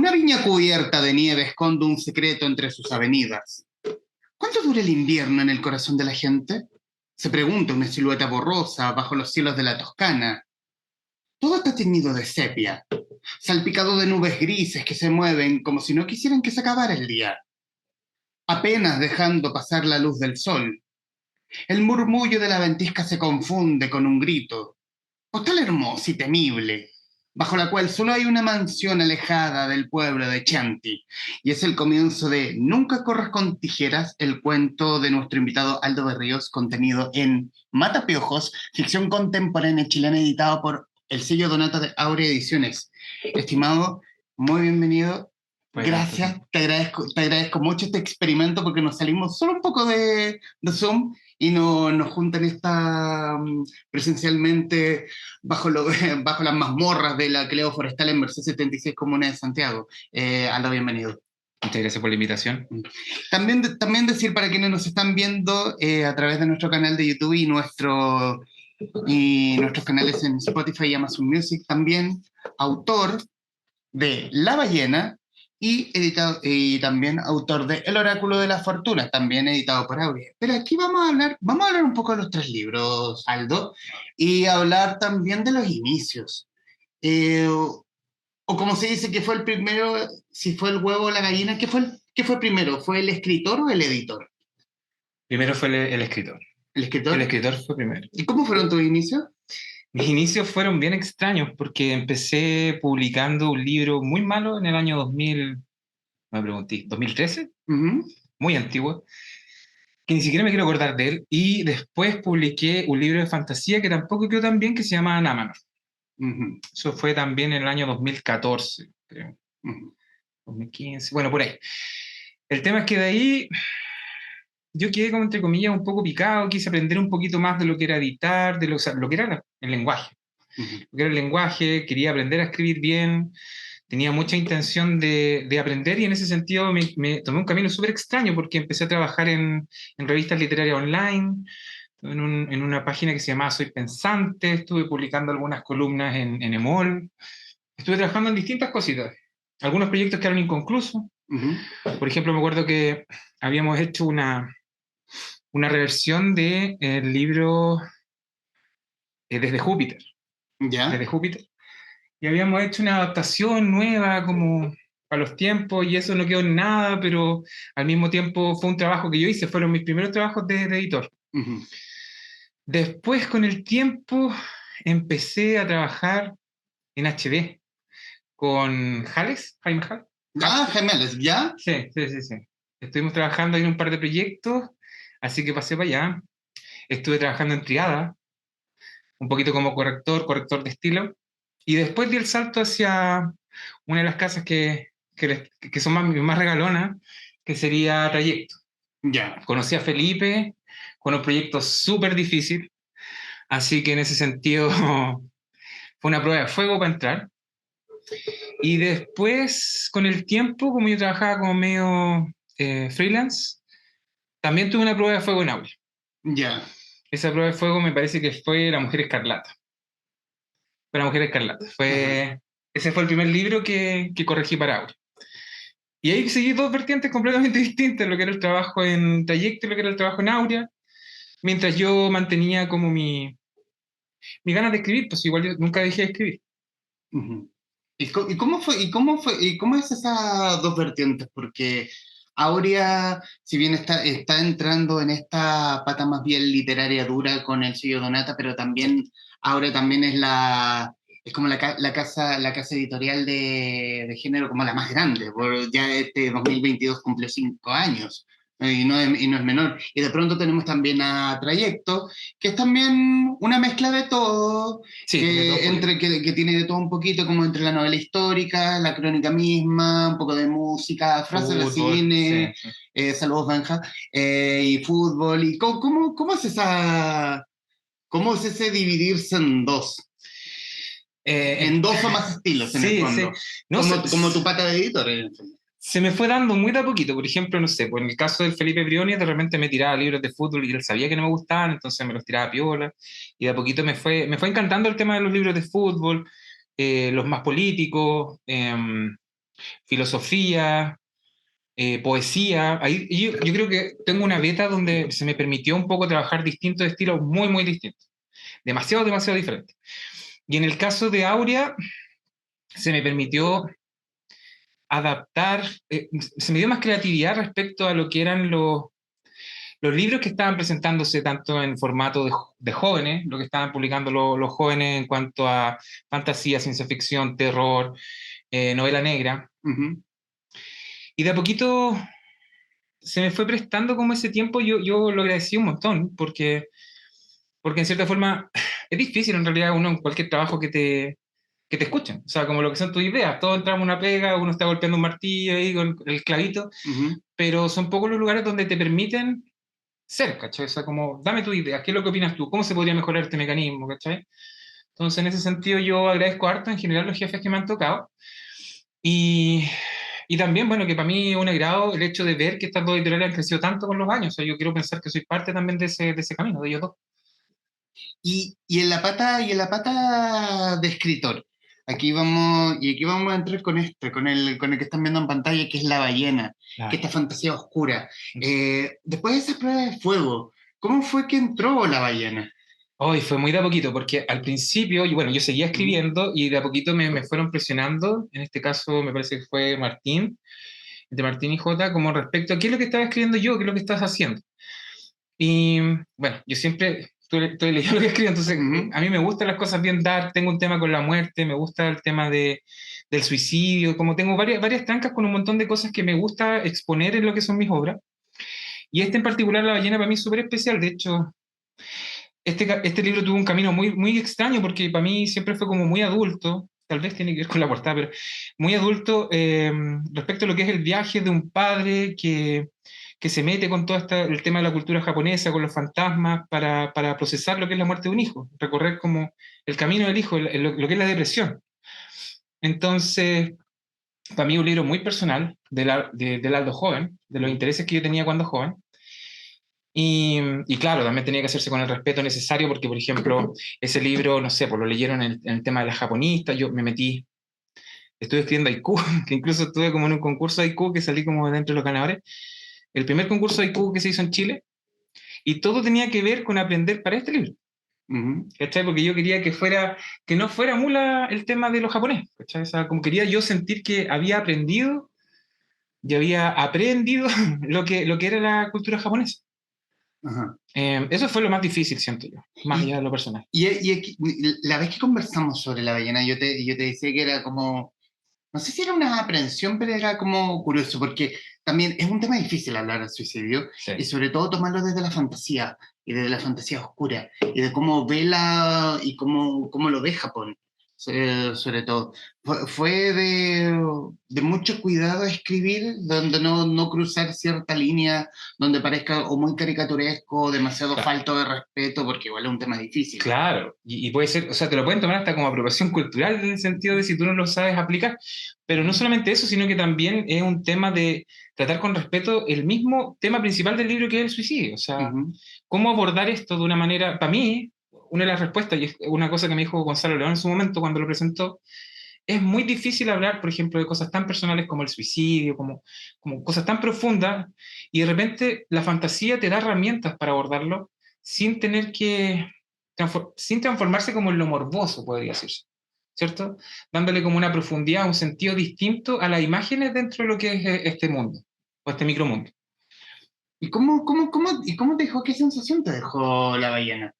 Una viña cubierta de nieve esconde un secreto entre sus avenidas. ¿Cuánto dura el invierno en el corazón de la gente? Se pregunta una silueta borrosa bajo los cielos de la Toscana. Todo está teñido de sepia, salpicado de nubes grises que se mueven como si no quisieran que se acabara el día, apenas dejando pasar la luz del sol. El murmullo de la ventisca se confunde con un grito, postal hermosa y temible, bajo la cual solo hay una mansión alejada del pueblo de Chianti, y es el comienzo de Nunca corras con tijeras, el cuento de nuestro invitado Aldo Berríos, contenido en Matapiojos, ficción contemporánea chilena, editado por el sello Donato de Aurea Ediciones. Estimado, muy bienvenido. Pues Gracias, te agradezco mucho este experimento porque nos salimos solo un poco de Zoom y nos juntan presencialmente bajo, bajo las mazmorras de la Cleo Forestal en Merced 76, Comuna de Santiago. Aldo, bienvenido. Muchas gracias por la invitación. También decir para quienes nos están viendo a través de nuestro canal de YouTube y nuestros canales en Spotify y Amazon Music, también autor de La Ballena y también autor de El Oráculo de la Fortuna, también editado por Aurea. Pero aquí vamos a hablar un poco de los tres libros, Aldo, y hablar también de los inicios. O como se dice que fue el primero, si fue el huevo o la gallina, ¿qué fue primero? ¿Fue el escritor o el editor? Primero fue el escritor. ¿El escritor? El escritor fue primero. ¿Y cómo fueron tus inicios? Mis inicios fueron bien extraños porque empecé publicando un libro muy malo en el año 2000, me pregunté, ¿2013? Muy antiguo, que ni siquiera me quiero acordar de él. Y después publiqué un libro de fantasía que tampoco quedó tan bien, que se llama Námanor. Eso fue también en el año 2014, creo. 2015, bueno, por ahí. El tema es que de ahí yo quedé como entre comillas un poco picado, quise aprender un poquito más de lo que era editar, de lo que era el lenguaje. Lo que era el lenguaje, quería aprender a escribir bien, tenía mucha intención de aprender y en ese sentido me tomé un camino súper extraño porque empecé a trabajar en revistas literarias online, en una página que se llamaba Soy Pensante, estuve publicando algunas columnas en EMOL, estuve trabajando en distintas cositas. Algunos proyectos quedaron inconclusos. Por ejemplo, me acuerdo que habíamos hecho una reversión del libro Desde Júpiter. ¿Ya? Desde Júpiter. Y habíamos hecho una adaptación nueva como para los tiempos y eso no quedó en nada, pero al mismo tiempo fue un trabajo que yo hice, fueron mis primeros trabajos de editor. Después, con el tiempo, empecé a trabajar en HD con Jales, Jaime Jales. Ah, gemelos, ¿ya? Sí. Estuvimos trabajando en un par de proyectos, así que pasé para allá. Estuve trabajando en Triada, un poquito como corrector de estilo, y después di el salto hacia una de las casas que son más regalonas, que sería Trayecto. Ya. Conocí a Felipe con un proyecto súper difícil, así que en ese sentido fue una prueba de fuego para entrar. Y después, con el tiempo, como yo trabajaba como medio freelance, también tuve una prueba de fuego en Aula. Ya. Esa prueba de fuego me parece que fue La Mujer Escarlata. Fue La Mujer Escarlata. Ese fue el primer libro que corregí para Aula. Y ahí seguí dos vertientes completamente distintas, lo que era el trabajo en Trayecto y lo que era el trabajo en Aurea, mientras yo mantenía como mi ganas de escribir, pues igual yo nunca dejé de escribir. ¿Y cómo es esas dos vertientes? Porque Aurea, si bien está entrando en esta pata más bien literaria dura con el sello Donata, pero también Aurea también es como la casa editorial de género como la más grande, ya este 2022 cumplió 5 años. Y no es menor. Y de pronto tenemos también a Trayecto, que es también una mezcla de todo, Sí, de todo que tiene de todo un poquito, como entre la novela histórica, la crónica misma, un poco de música, frases de fútbol, cine, sí. saludos Benja, y fútbol. ¿Y cómo es ese dividirse en dos? En dos o más estilos, en el fondo. No, como tu pata de editor, en el fondo. Se me fue dando muy de a poquito. Por ejemplo, no sé, pues en el caso del Felipe Brioni, de repente me tiraba libros de fútbol y él sabía que no me gustaban, entonces me los tiraba a piola. Y de a poquito me fue encantando el tema de los libros de fútbol, los más políticos. filosofía, poesía. Ahí, yo creo que tengo una beta donde se me permitió un poco trabajar distintos estilos muy, muy distintos. Demasiado, demasiado diferentes. Y en el caso de Aurea, se me permitió adaptar, se me dio más creatividad respecto a lo que eran los libros que estaban presentándose tanto en formato de jóvenes, lo que estaban publicando los jóvenes en cuanto a fantasía, ciencia ficción, terror, novela negra. Y de a poquito se me fue prestando como ese tiempo, yo lo agradecí un montón, porque en cierta forma es difícil en realidad uno en cualquier trabajo que te escuchen, o sea, como lo que son tus ideas, todos entramos en una pega, uno está golpeando un martillo ahí con el clavito, pero son pocos los lugares donde te permiten ser, ¿cachai? O sea, como, dame tu idea, ¿qué es lo que opinas tú? ¿Cómo se podría mejorar este mecanismo, ¿cachai? Entonces, en ese sentido, yo agradezco harto en general los jefes que me han tocado, y, y también, bueno, que para mí es un agrado el hecho de ver que estas dos editoriales han crecido tanto con los años, o sea, yo quiero pensar que soy parte también de ese camino, de ellos dos. Y en la pata de escritor, aquí vamos a entrar con con el que están viendo en pantalla, que es La Ballena, que es esta fantasía oscura. Después de esa prueba de fuego, ¿cómo fue que entró La Ballena? Hoy fue muy de a poquito, porque al principio, bueno, yo seguía escribiendo y de a poquito me fueron presionando, en este caso me parece que fue Martín, de Martín y J, como respecto a qué es lo que estaba escribiendo yo, qué es lo que estás haciendo. Y bueno, yo siempre estoy leyendo lo que escribo, entonces a mí me gustan las cosas bien dark, tengo un tema con la muerte, me gusta el tema del suicidio, como tengo varias trancas con un montón de cosas que me gusta exponer en lo que son mis obras. Y este en particular, La Ballena, para mí es súper especial, de hecho, este libro tuvo un camino muy, muy extraño porque para mí siempre fue como muy adulto, tal vez tiene que ver con la portada, pero muy adulto respecto a lo que es el viaje de un padre que se mete con todo el tema de la cultura japonesa, con los fantasmas, para procesar lo que es la muerte de un hijo, recorrer como el camino del hijo, lo que es la depresión. Entonces, para mí un libro muy personal del Aldo joven, de los intereses que yo tenía cuando joven. Y claro, también tenía que hacerse con el respeto necesario porque, por ejemplo, ese libro, no sé, pues lo leyeron en el tema de las japonistas, yo me metí, estuve escribiendo haiku, que incluso estuve como en un concurso de haiku que salí como dentro de los ganadores, el primer concurso de haiku que se hizo en Chile, y todo tenía que ver con aprender para este libro. ¿Cachai? Porque yo quería que no fuera mula el tema de los japoneses, ¿cachai? O sea, como quería yo sentir que había aprendido y había aprendido lo que era la cultura japonesa. Ajá. Eso fue lo más difícil, siento yo, más allá de lo personal. La vez que conversamos sobre La Ballena, yo te decía que era como, no sé si era una aprensión, pero era como curioso, porque también es un tema difícil hablar del suicidio, Sí. y sobre todo tomarlo desde la fantasía, y desde la fantasía oscura, y de cómo y cómo lo ve Japón, sobre todo. Fue de mucho cuidado escribir, donde no cruzar cierta línea, donde parezca o muy caricaturesco, o demasiado Claro. falto de respeto, porque igual es un tema difícil. Claro, y puede ser, o sea, te lo pueden tomar hasta como apropiación cultural en el sentido de si tú no lo sabes aplicar, pero no solamente eso, sino que también es un tema de tratar con respeto el mismo tema principal del libro que es el suicidio, o sea, cómo abordar esto de una manera, para mí, una de las respuestas, y es una cosa que me dijo Gonzalo León en su momento cuando lo presentó, es muy difícil hablar, por ejemplo, de cosas tan personales como el suicidio, como cosas tan profundas, y de repente la fantasía te da herramientas para abordarlo sin tener que, sin transformarse como en lo morboso, podría decirse, ¿cierto? Dándole como una profundidad, un sentido distinto a las imágenes dentro de lo que es este mundo, o este micromundo. ¿Y cómo te dejó? ¿Qué sensación te dejó La Ballena?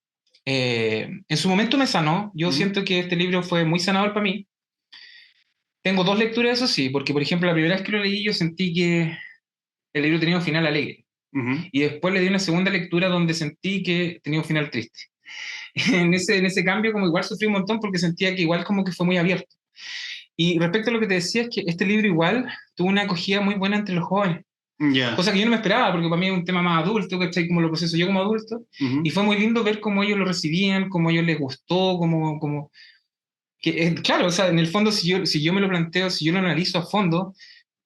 En su momento me sanó, yo siento que este libro fue muy sanador para mí. Tengo dos lecturas, eso sí, porque por ejemplo la primera vez que lo leí yo sentí que el libro tenía un final alegre. Y después le di una segunda lectura donde sentí que tenía un final triste. En ese cambio como igual sufrí un montón porque sentía que igual como que fue muy abierto. Y respecto a lo que te decía es que este libro igual tuvo una acogida muy buena entre los jóvenes. Ya. Cosa que yo no me esperaba, porque para mí es un tema más adulto, ¿cachai? Como lo proceso yo como adulto. Y fue muy lindo ver cómo ellos lo recibían, cómo a ellos les gustó, claro, o sea, en el fondo, si yo me lo planteo, si yo lo analizo a fondo,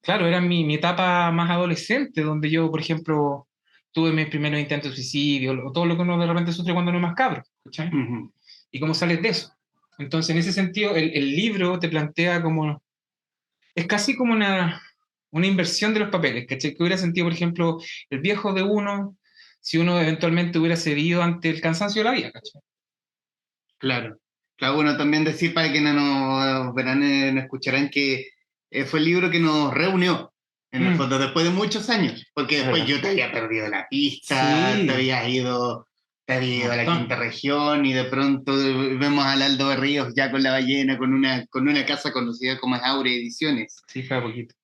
claro, era mi etapa más adolescente, donde yo, por ejemplo, tuve mis primeros intentos de suicidio, o todo lo que uno de repente sufre cuando uno es más cabro, ¿cachai? Y cómo sales de eso. Entonces, en ese sentido, el libro te plantea como Es casi como una inversión de los papeles, ¿cachai? Que hubiera sentido, por ejemplo, el viejo de uno, si uno eventualmente hubiera cedido ante el cansancio de la vida, ¿cachai? Claro. Claro, bueno, también decir para que no nos verán, no escucharán que fue el libro que nos reunió, en el fondo, después de muchos años, porque después ¿Verdad? yo te había perdido la pista, Sí, te había un ido a la montón. quinta región y de pronto vemos al Aldo Berríos ya con la ballena, con una casa conocida como Aurea Ediciones. Sí, fue a poquito.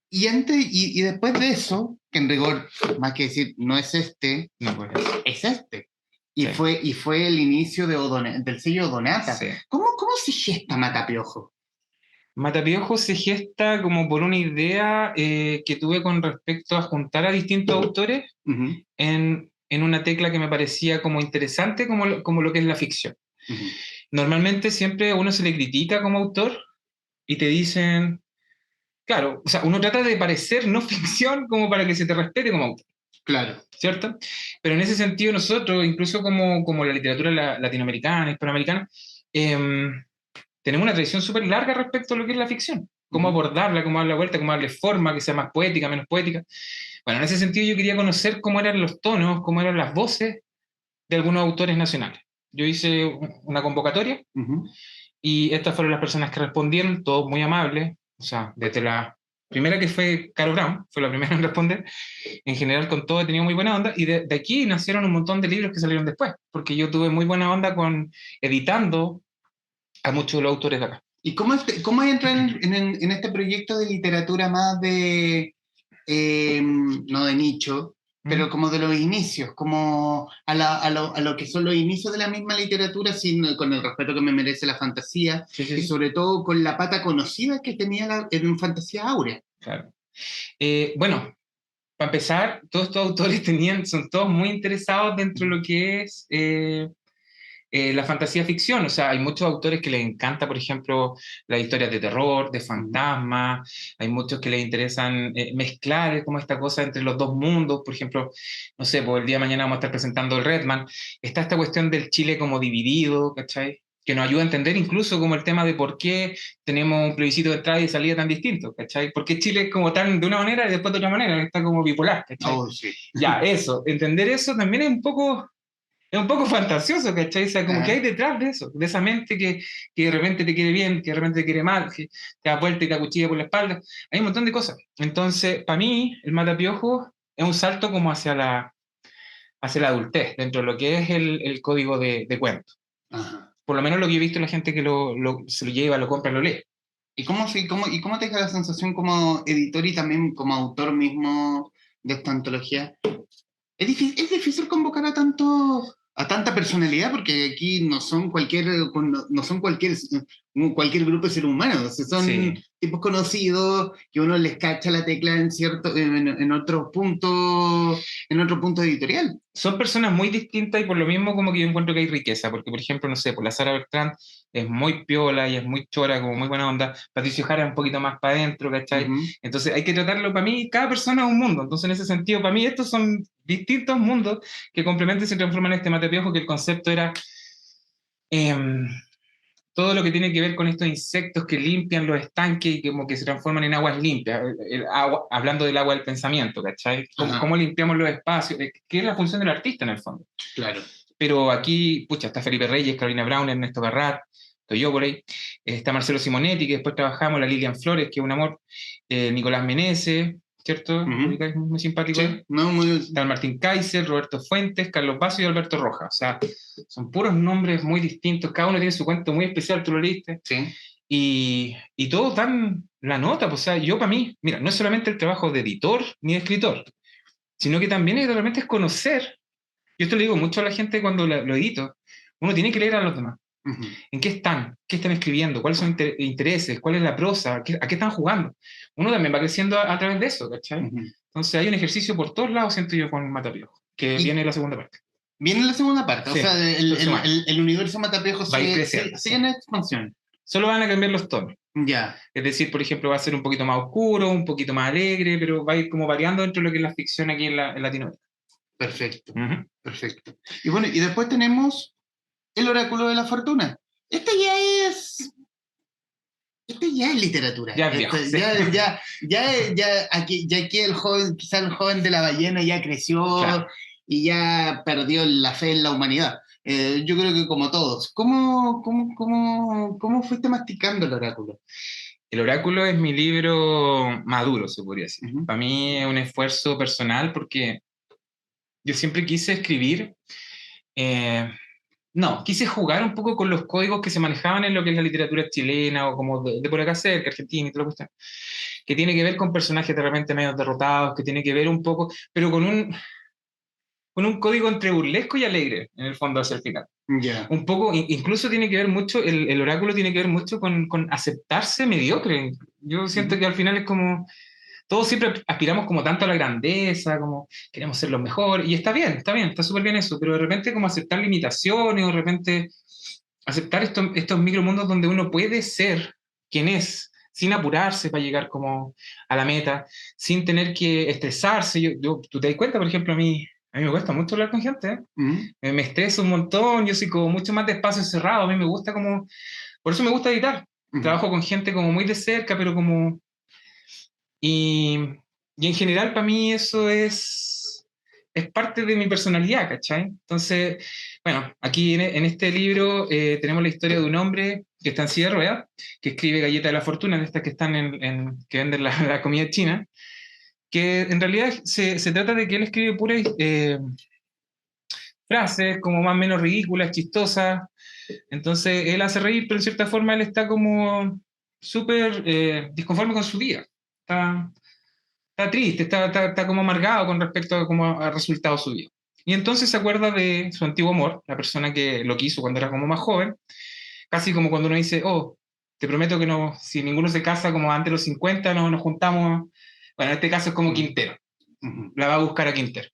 Y después de eso, que en rigor, más que decir, no es este, No, pues, es este. sí, Y fue el inicio de del sello Odonata. sí. ¿Cómo se gesta Matapiojo? Matapiojo se gesta como por una idea que tuve con respecto a juntar a distintos autores Ujú, en una tecla que me parecía como interesante, como lo que es la ficción. ujú. Normalmente siempre a uno se le critica como autor y te dicen, claro, o sea, uno trata de parecer no ficción como para que se te respete como autor, Claro. ¿cierto? Pero en ese sentido nosotros, incluso como la literatura latinoamericana, hispanoamericana, tenemos una tradición súper larga respecto a lo que es la ficción. Cómo Ujú. abordarla, cómo darle la vuelta, cómo darle forma, que sea más poética, menos poética. Bueno, en ese sentido yo quería conocer cómo eran los tonos, cómo eran las voces de algunos autores nacionales. Yo hice una convocatoria Ujú. y estas fueron las personas que respondieron, todos muy amables, o sea, desde la primera que fue Caro Brown, fue la primera en responder, en general con todo he tenido muy buena onda, y de aquí nacieron un montón de libros que salieron después, porque yo tuve muy buena onda con editando a muchos de los autores de acá. ¿Y cómo entrar en este proyecto de literatura más no de nicho, pero ¿Mm? como de los inicios, como a lo que son los inicios de la misma literatura, con el respeto que me merece la fantasía, Sí, sí, y sí, sobre todo con la pata conocida que tenía en Fantasía Áurea? claro. Bueno, para empezar, todos estos autores son todos muy interesados dentro de lo que es la fantasía ficción. O sea, hay muchos autores que les encanta, por ejemplo, las historias de terror, de Ujú. fantasmas. Hay muchos que les interesan mezclar como esta cosa entre los dos mundos. Por ejemplo, no sé, pues el día de mañana vamos a estar presentando el Redman. Está esta cuestión del Chile como dividido, ¿cachai? Que nos ayuda a entender incluso como el tema de por qué tenemos un plebiscito de entrada y de salida tan distinto, ¿cachai? ¿Por qué Chile es como tan de una manera y después de otra manera? Está como bipolar, ¿cachai? Oh, sí. Ya, eso, entender eso también es un poco fantasioso, ¿cachai? O sea, como que hay Ajá. detrás de eso, de esa mente que de repente te quiere bien, que de repente te quiere mal, que te da vuelta y te acuchilla por la espalda. Hay un montón de cosas. Entonces, para mí, el Matapiojo es un salto como hacia la adultez, dentro de lo que es el código de cuento. Ajá. Por lo menos lo que he visto la gente que se lo lleva, lo compra, lo lee. ¿Y cómo te deja la sensación como editor y también como autor mismo de esta antología? Es difícil convocar a tanta personalidad porque aquí no son cualquier grupo de seres humanos, o sea, son Sí. tipos conocidos que uno les cacha la tecla en otro punto editorial. Son personas muy distintas y por lo mismo como que yo encuentro que hay riqueza, porque por ejemplo, no sé, por la Sara Bertrand es muy piola y es muy chora, como muy buena onda, Patricio Jara es un poquito más para adentro, ¿cachai? Ujú. Entonces hay que tratarlo, para mí, cada persona es un mundo, entonces en ese sentido, para mí estos son distintos mundos que complementan y se transforman en este Matapiojo, que el concepto era em, todo lo que tiene que ver con estos insectos que limpian los estanques y como que se transforman en aguas limpias, hablando del agua del pensamiento, ¿cachai? ¿Cómo Ajá, limpiamos los espacios? ¿Qué es la función del artista en el fondo? claro. Pero aquí, pucha, está Felipe Reyes, Carolina Brown, Ernesto Garrat, estoy yo por ahí, está Marcelo Simonetti, que después trabajamos, la Lilian Flores, que es un amor, Nicolás Meneses, ¿cierto? Ujú. Muy simpático Sí, él. no, Está el Martín Kaiser, Roberto Fuentes, Carlos Basso y Alberto Rojas. O sea, son puros nombres muy distintos, cada uno tiene su cuento muy especial, tú lo leíste, sí. y todos dan la nota. Pues, o sea, yo para mí, mira, no es solamente el trabajo de editor ni de escritor, sino que también realmente es conocer. Yo esto le digo mucho a la gente cuando lo edito. Uno tiene que leer a los demás. Ujú. ¿En qué están? ¿Qué están escribiendo? ¿Cuáles son intereses? ¿Cuál es la prosa? ¿A qué están jugando? Uno también va creciendo a través de eso, ¿cachai? Ujú. Entonces hay un ejercicio por todos lados, siento yo, con Matapiojo, que Y viene la segunda parte. viene la segunda parte, o Sí, sea, próximo año. el universo Matapejo Va a ir creciendo, sigue sí. en expansión. Solo van a cambiar los tonos. Ya, Es decir, por ejemplo, va a ser un poquito más oscuro, un poquito más alegre, pero va a ir como variando dentro de lo que es la ficción aquí en Latinoamérica. perfecto, Ujú. perfecto. Y bueno, y después tenemos el oráculo de la fortuna. Este ya es, este ya es literatura. Ya es viejo, sí. Aquí el joven, quizá el joven de la ballena ya creció, claro, y ya perdió la fe en la humanidad. Yo creo que como todos. ¿Cómo fuiste masticando el oráculo? El oráculo es mi libro maduro, se podría decir. Uh-huh. Para mí es un esfuerzo personal porque yo siempre quise escribir, quise jugar un poco con los códigos que se manejaban en lo que es la literatura chilena o como de por acá cerca, Argentina y todo lo que está, que tiene que ver con personajes de repente medio derrotados, que tiene que ver un poco, pero con un código entre burlesco y alegre, en el fondo, hacia el final. Yeah. Un poco, incluso tiene que ver mucho, el oráculo tiene que ver mucho con aceptarse mediocre. Yo siento que al final es como, todos siempre aspiramos como tanto a la grandeza, como queremos ser los mejores, y está bien, está súper bien eso, pero de repente como aceptar limitaciones, o de repente aceptar estos micromundos donde uno puede ser quien es, sin apurarse para llegar como a la meta, sin tener que estresarse. Tú te das cuenta, por ejemplo, a mí me cuesta mucho hablar con gente, ¿eh? Me estreso un montón, yo soy como mucho más de espacio cerrado, a mí me gusta como, por eso me gusta editar, trabajo con gente como muy de cerca, pero como, y en general para mí eso es parte de mi personalidad, ¿cachai? Entonces, bueno, aquí en este libro tenemos la historia de un hombre que está en silla de ruedas, que escribe Galleta de la Fortuna, de estas que están que venden la comida china, que en realidad se trata de que él escribe puras frases como más o menos ridículas, chistosas. Entonces él hace reír, pero en cierta forma él está como súper disconforme con su vida. Está triste, está como amargado con respecto a cómo ha resultado su vida. Y entonces se acuerda de su antiguo amor, la persona que lo quiso cuando era como más joven, casi como cuando uno dice, oh, te prometo que no, si ninguno se casa como antes de los 50, no nos juntamos. Bueno, en este caso es como Quintero. La va a buscar a Quintero.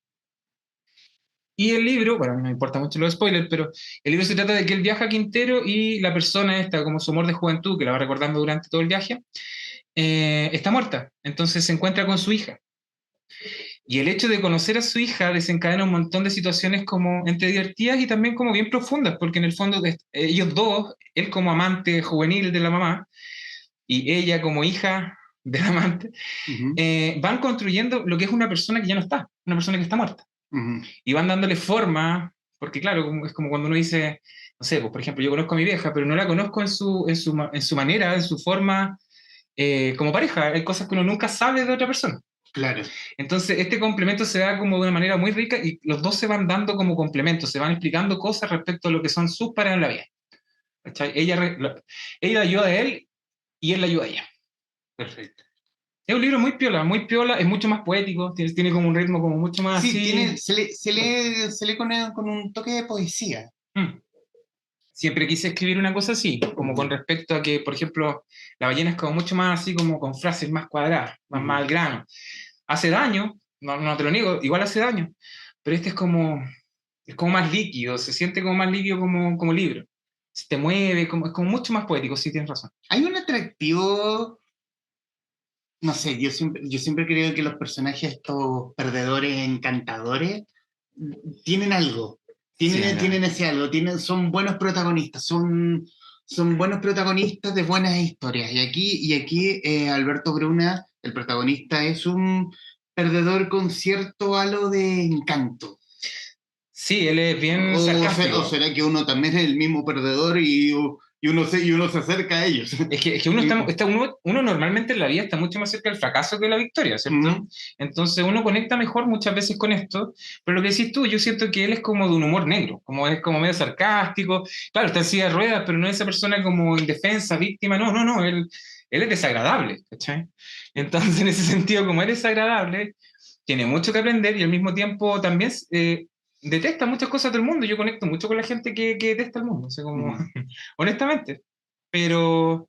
Y el libro, bueno, no me importa mucho los spoilers, pero el libro se trata de que él viaja a Quintero y la persona esta, como su amor de juventud, que la va recordando durante todo el viaje, está muerta. Entonces se encuentra con su hija. Y el hecho de conocer a su hija desencadena un montón de situaciones como entre divertidas y también como bien profundas, porque en el fondo ellos dos, él como amante juvenil de la mamá y ella como hija del amante, van construyendo lo que es una persona que ya no está, una persona que está muerta. Y van dándole forma, porque claro, es como cuando uno dice, no sé, pues por ejemplo, yo conozco a mi vieja, pero no la conozco en su manera, en su forma, como pareja. Hay cosas que uno nunca sabe de otra persona. Claro. Entonces, este complemento se da como de una manera muy rica y los dos se van dando como complementos, se van explicando cosas respecto a lo que son sus parejas en la vida. ¿Cachai? Ella la ayuda a él y él la ayuda a ella. Perfecto. Es un libro muy piola, es mucho más poético, tiene como un ritmo como mucho más sí, así. se lee con un toque de poesía. Siempre quise escribir una cosa así, como con respecto a que, por ejemplo, La ballena es como mucho más así, como con frases más cuadradas, más al grano. Hace daño, no te lo niego, igual hace daño, pero este es como más líquido, se siente como más líquido como libro. Se te mueve, es como mucho más poético, sí, tienes razón. Hay un atractivo, no sé, yo siempre creo que los personajes, estos perdedores encantadores, tienen algo, tienen ese algo, son buenos protagonistas, son buenos protagonistas de buenas historias. Y aquí Alberto Bruna, el protagonista, es un perdedor con cierto halo de encanto. Sí, él es bien sarcástico. ¿O será que uno también es el mismo perdedor y uno se acerca a ellos? Es que uno normalmente en la vida está mucho más cerca del fracaso que de la victoria, ¿cierto? Entonces uno conecta mejor muchas veces con esto, pero lo que decís tú, yo siento que él es como de un humor negro, es como medio sarcástico, claro, está en silla de ruedas, pero no es esa persona como indefensa, víctima, no, él es desagradable, ¿cachai? Entonces en ese sentido, como él es desagradable, tiene mucho que aprender y al mismo tiempo también detesta muchas cosas del mundo. Yo conecto mucho con la gente que detesta el mundo, o sea, como, honestamente. Pero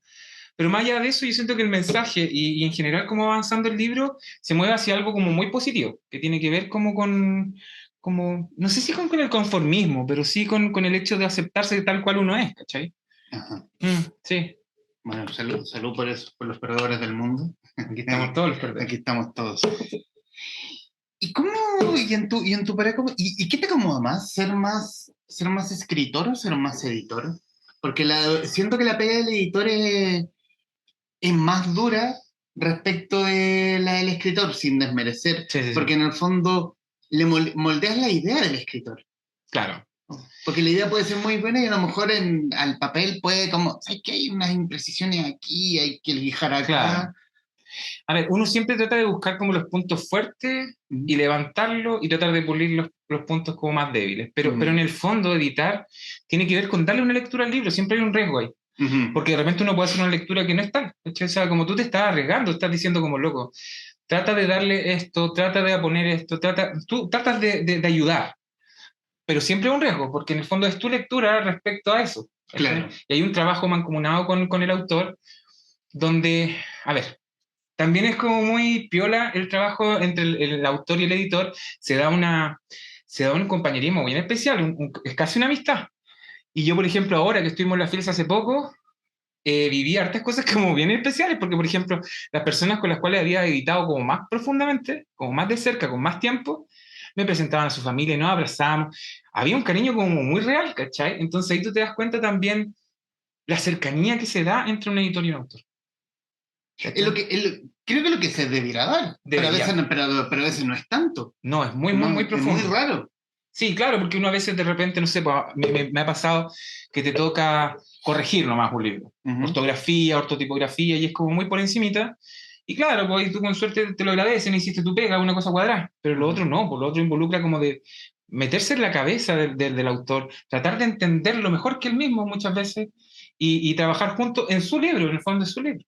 más allá de eso, yo siento que el mensaje y en general cómo va avanzando el libro se mueve hacia algo como muy positivo, que tiene que ver como no sé si con el conformismo, pero sí con el hecho de aceptarse tal cual uno es, ¿cachai? Ajá. Sí. Bueno, salud por eso, por los perdedores del mundo. Aquí estamos todos los perdedores. Aquí estamos todos. ¿Y cómo, y en tu pareja, y qué te acomoda más? ¿Ser más escritor o ser más editor? Porque siento que la pega del editor es más dura respecto de la del escritor, sin desmerecer, Sí. porque en el fondo le moldeas la idea del escritor. Claro. Porque la idea puede ser muy buena y a lo mejor al papel puede como, ¿sabes que hay unas imprecisiones aquí, hay que lijar acá? Claro. A ver, uno siempre trata de buscar como los puntos fuertes y levantarlos y tratar de pulir los puntos como más débiles. Pero en el fondo, editar tiene que ver con darle una lectura al libro. Siempre hay un riesgo ahí. Porque de repente uno puede hacer una lectura que no es tal. O sea, como tú te estás arriesgando, estás diciendo como loco, trata de darle esto, trata de poner esto, tú tratas de ayudar. Pero siempre hay un riesgo, porque en el fondo es tu lectura respecto a eso. Claro. Y hay un trabajo mancomunado con el autor donde, a ver, también es como muy piola el trabajo entre el autor y el editor, se da un compañerismo bien especial, es casi una amistad. Y yo, por ejemplo, ahora que estuvimos en la FILS hace poco, viví hartas cosas como bien especiales, porque, por ejemplo, las personas con las cuales había editado como más profundamente, como más de cerca, con más tiempo, me presentaban a su familia y nos abrazábamos. Había un cariño como muy real, ¿cachai? Entonces ahí tú te das cuenta también la cercanía que se da entre un editor y un autor. Creo que lo que se debería dar, pero a veces no es tanto. No, es muy profundo. Es muy raro. Sí, claro, porque uno a veces de repente, no sé, pues, me ha pasado que te toca corregir nomás un libro. Ortografía, ortotipografía, y es como muy por encimita. Y claro, pues tú con suerte te lo agradecen, hiciste tu pega, una cosa cuadrada. Pero lo otro no, pues lo otro involucra como de meterse en la cabeza del autor, tratar de entender lo mejor que él mismo muchas veces y trabajar juntos en su libro, en el fondo de su libro.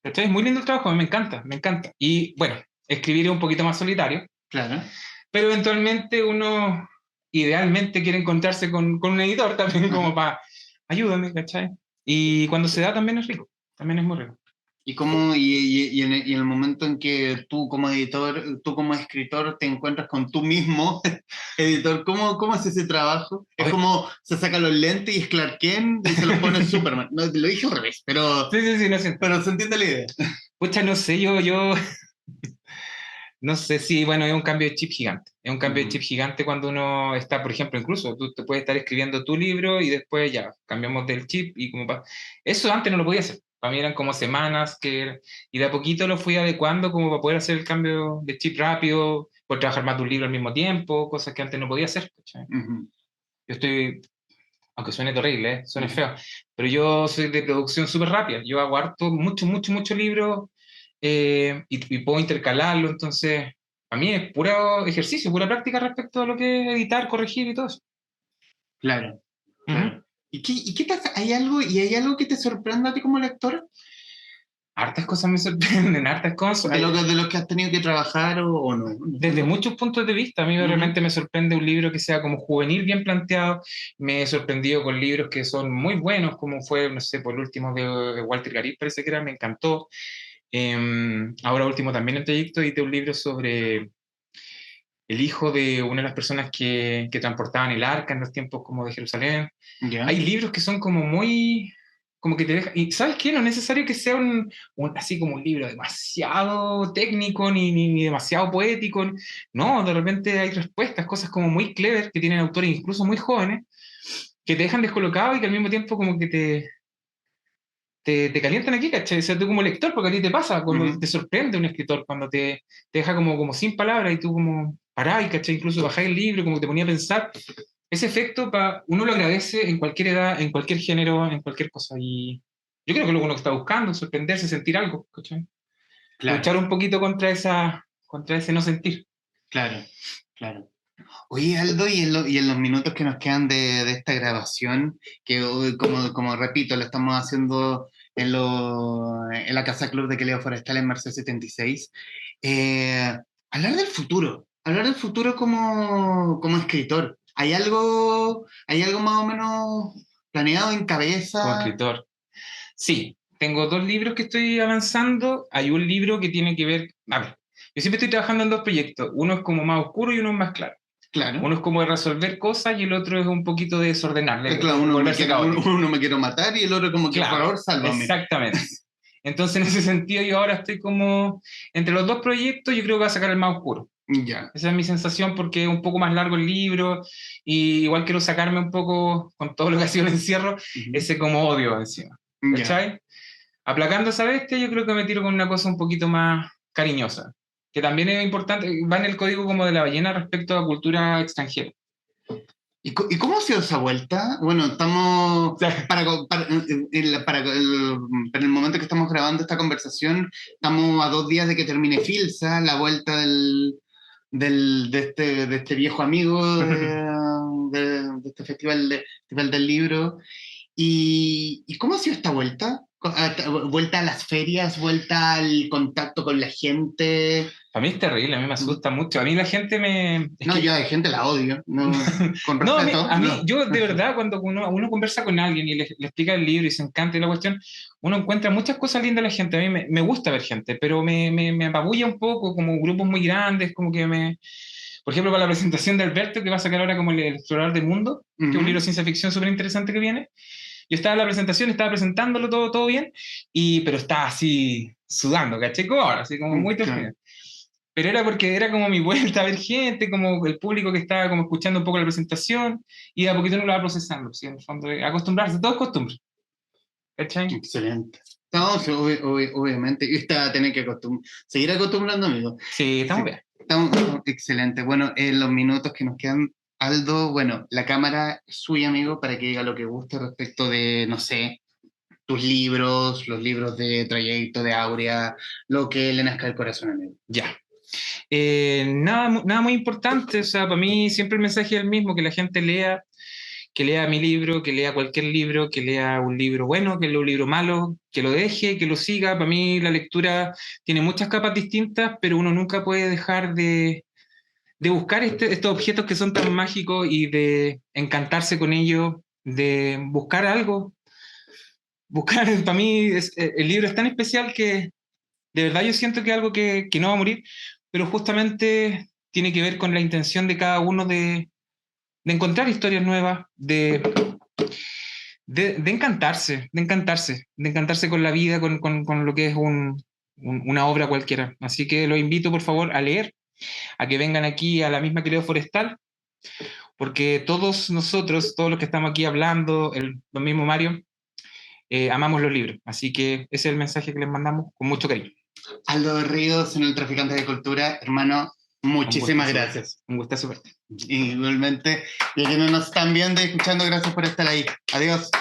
Entonces, es muy lindo el trabajo, a mí me encanta, me encanta. Y bueno, escribir es un poquito más solitario. Claro. Pero eventualmente uno idealmente quiere encontrarse con un editor también como para ayúdame, ¿cachai? Y cuando se da también es rico, también es muy rico. Y en el momento en que tú como editor, tú como escritor te encuentras con tú mismo, editor, ¿cómo es ese trabajo? Es como se saca los lentes y es Clark Kent y se los pone Superman. No, lo dije al revés, pero, sí, no sé. Pero se entiende la idea. Pucha, no sé, yo no sé si, bueno, es un cambio de chip gigante. Es un cambio de chip gigante cuando uno está, por ejemplo, incluso tú te puedes estar escribiendo tu libro y después ya cambiamos del chip y como eso antes no lo podía hacer. Para mí eran como semanas y de a poquito lo fui adecuando como para poder hacer el cambio de chip rápido, poder trabajar más de un libro al mismo tiempo, cosas que antes no podía hacer. Yo estoy, aunque suene terrible, suene feo, pero yo soy de producción súper rápida. Yo hago mucho libro y puedo intercalarlo, entonces a mí es puro ejercicio, pura práctica respecto a lo que es editar, corregir y todo eso. Claro. ¿Y qué pasa? ¿Hay algo que te sorprenda a ti como lector? Hartas cosas me sorprenden, hartas cosas. ¿De los que has tenido que trabajar o no? Desde muchos puntos de vista. A mí realmente me sorprende un libro que sea como juvenil, bien planteado. Me he sorprendido con libros que son muy buenos, como fue, no sé, por el último de Walter Garit, parece que era, me encantó. Ahora último también en Trayecto edité un libro sobre el hijo de una de las personas que transportaban el arca en los tiempos como de Jerusalén. Hay libros que son como muy, como que te dejan, y ¿sabes qué? No es necesario que sea así como un libro demasiado técnico ni demasiado poético, no, de repente hay respuestas, cosas como muy clever que tienen autores incluso muy jóvenes, que te dejan descolocado y que al mismo tiempo como que te calientan aquí, ¿cachai? O sea, tú como lector, porque a ti te pasa cuando te sorprende un escritor, cuando te deja como sin palabras y tú como parás, ¿cachai? Incluso bajás el libro, como te ponía a pensar. Ese efecto uno lo agradece en cualquier edad, en cualquier género, en cualquier cosa. Y yo creo que lo que uno está buscando, sorprenderse, sentir algo, ¿cachai? Claro. Luchar un poquito contra ese no sentir. Claro. Oye, Aldo, y en los minutos que nos quedan de esta grabación, que hoy, como repito, lo estamos haciendo en la Casa Club de Queleo Forestal en Marzo 76, hablar del futuro como escritor. ¿Hay algo más o menos planeado en cabeza? Como escritor. Sí, tengo 2 libros que estoy avanzando. Hay un libro que tiene que ver, a ver, yo siempre estoy trabajando en 2 proyectos. Uno es como más oscuro y uno es más claro. Claro. Uno es como de resolver cosas y el otro es un poquito de desordenar. Claro, uno me quiero matar y el otro como que, claro, por favor, sálvame. Exactamente. Entonces, en ese sentido, yo ahora estoy como entre los 2 proyectos, yo creo que voy a sacar el más oscuro. Ya. Esa es mi sensación porque es un poco más largo el libro y igual quiero sacarme un poco, con todo lo que ha sido el encierro, ese como odio encima. ¿Cachai? aplacando esa bestia, yo creo que me tiro con una cosa un poquito más cariñosa, que también es importante, va en el código como de la ballena respecto a cultura extranjera. ¿Y cómo ha sido esa vuelta? Bueno, estamos, para el momento que estamos grabando esta conversación, estamos a 2 días de que termine Filsa, la vuelta de este viejo amigo de este festival del libro. ¿Y cómo ha sido esta vuelta? ¿Vuelta a las ferias? ¿Vuelta al contacto con la gente? A mí es terrible, a mí me asusta mucho. A mí la gente me... Yo hay gente la odio, no, con No, respeto. yo de verdad, cuando uno conversa con alguien y le explica el libro y se encanta y la cuestión, uno encuentra muchas cosas lindas de la gente. A mí me gusta ver gente, pero me apabulla un poco, como grupos muy grandes, como que me... Por ejemplo, para la presentación de Alberto, que va a sacar ahora como El Explorador del Mundo, que es un libro de ciencia ficción súper interesante que viene. Yo estaba en la presentación, estaba presentándolo todo bien, pero estaba así sudando, ¿caché? Como ahora, así como muy tranquilo. Pero era porque era como mi vuelta a ver gente, como el público que estaba como escuchando un poco la presentación, y de a poquito no lo va procesando, ¿sí? En el fondo, acostumbrarse, todo es costumbre. ¿Cachai? Excelente. No, sí, obviamente. Y usted va a tener que seguir acostumbrando, amigo. Sí, estamos bien. Excelente. Bueno, en los minutos que nos quedan, Aldo, bueno, la cámara es suya, amigo, para que diga lo que guste respecto de, no sé, tus libros, los libros de Trayecto, de Áurea, lo que le nazca el corazón, amigo. Ya. Nada muy importante, o sea, para mí siempre el mensaje es el mismo, que la gente lea, que lea mi libro, que lea cualquier libro, que lea un libro bueno, que lea un libro malo, que lo deje, que lo siga. Para mí la lectura tiene muchas capas distintas, pero uno nunca puede dejar de buscar estos objetos que son tan mágicos y de encantarse con ellos, de buscar algo. Buscar, para mí el libro es tan especial que de verdad yo siento que es algo que no va a morir, pero justamente tiene que ver con la intención de cada uno de encontrar historias nuevas, de encantarse, de encantarse con la vida, con lo que es una obra cualquiera. Así que los invito, por favor, a leer, a que vengan aquí a la misma Querido Forestal, porque todos nosotros, todos los que estamos aquí hablando, lo mismo Mario, amamos los libros. Así que ese es el mensaje que les mandamos con mucho cariño. Aldo Ríos, en el Traficante de Cultura, hermano, muchísimas gracias. Un gustazo verte. Igualmente, y a quienes nos están viendo y escuchando, gracias por estar ahí. Adiós.